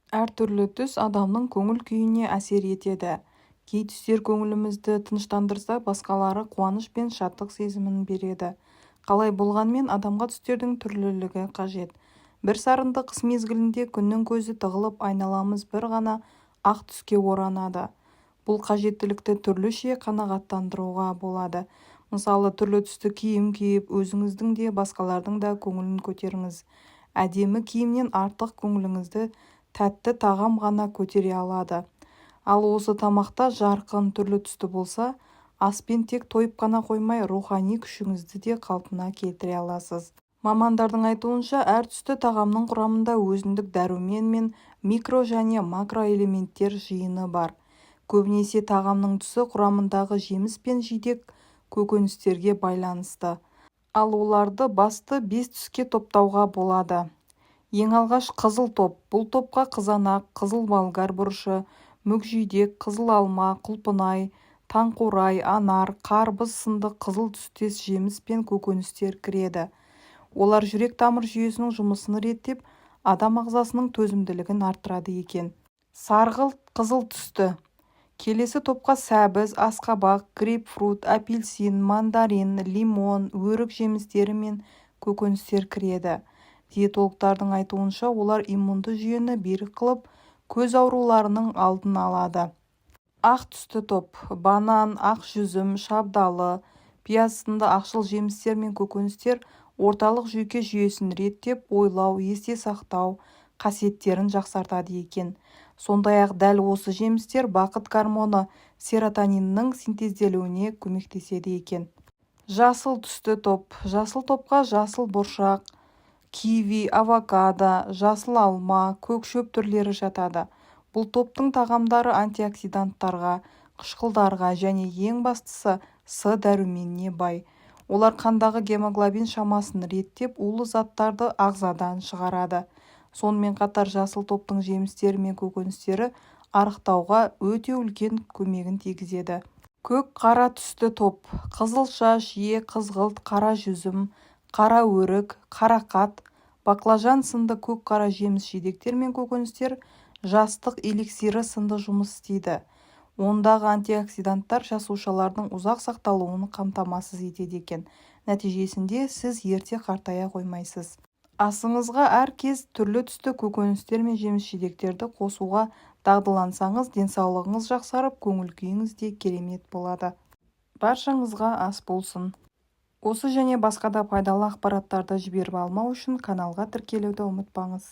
Әртүрлі түс адамның көңіл күйіне әсер етеді. Кей түстер көңілімізді тыныштандырса, басқалары қуаныш пен шаттық сезімін береді. Қалай болғанмен адамға түстердің түрлілігі қажет. Бір сарынды қыс мезгілінде күннің көзі тығылып, айналамыз бір ғана ақ түске оранады. Бұл қажеттілікті түрліше қанағаттандыруға болады. Мысалы, түрлі түсті киім киіп, өзіңіздің де басқалардың да көңілін көтеріңіз. Әдемі киімнен артық көңіліңізді тәтті тағам ғана көтере алады. Ал осы тамақта жарқын түрлі түсті болса, аспен тек тойып қана қоймай, рухани күшіңізді де қалпына келтіре аласыз. Мамандардың айтуынша, әр түсті тағамның құрамында өзіндік дәрумен мен микро және макроэлементтер жиыны бар. Көбінесе тағамның түсі құрамындағы жеміс пен жидек көкөністерге байланысты. Ал оларды басты 5 түске топтауға болады. Ең алғаш қызыл топ. Бұл топқа қызанақ, қызыл болгар бұрышы, мүкжидек, қызыл алма, құлпынай, таңқурай, анар, қарбыз сынды қызыл түстес жеміс пен көкөністер кіреді. Олар жүрек-тамыр жүйесінің жұмысын реттеп, адам ағзасының төзімділігін арттырады екен. Сарғылт қызыл түсті. Келесі топқа сәбіз, асқабақ, грейпфрут, апельсин, мандарин, лимон, өрік жемістері мен көкөністер кіреді. Диетологтардың айтуынша, олар иммунды жүйені берік қылып, көз ауруларының алдын алады. Ақ түсті топ. Банан, ақ жүзім, шабдалы, пияз сынды ақшыл жемістер мен көкөністер орталық жүйке жүйесін реттеп, ойлау, есте сақтау қасиеттерін жақсартады екен. Сондай-ақ дәл осы жемістер бақыт гормоны серотониннің синтезделуіне көмектеседі екен. Жасыл түсті топ. Жасыл топқа жасыл бұршақ, киви, авокадо, жасыл алма, көкшөп түрлері жатады. Бұл топтың тағамдары антиоксиданттарға, қышқылдарға және ең бастысы С дәруменіне бай. Олар қандағы гемоглобин шамасын реттеп, улы заттарды ағзадан шығарады. Сонымен қатар жасыл топтың жемістері мен көкөністері арықтауға өте үлкен көмегін тигізеді. Көк қара түсті топ. Қызылша, шие, қызғылт, қара жүзім, қара өрік, қарақат, баклажан сынды көк қара жеміс жидектер мен көкөністер жастық эликсирі сынды жұмыс істейді. Ондағы антиоксиданттар жасушалардың ұзақ сақталуын қамтамасыз етеді екен. Нәтижесінде сіз ерте қартая қоймайсыз. Асыңызға әр кез түрлі түсті көкөністер мен жеміс жидектерді қосуға дағдылансаңыз, денсаулығыңыз жақсарып, көңіл күйіңіз де керемет болады. Баршаңызға ас болсын. Осы және басқа да пайдалы ақпараттарды жіберіп алмау үшін каналға тіркелуді ұмытпаңыз.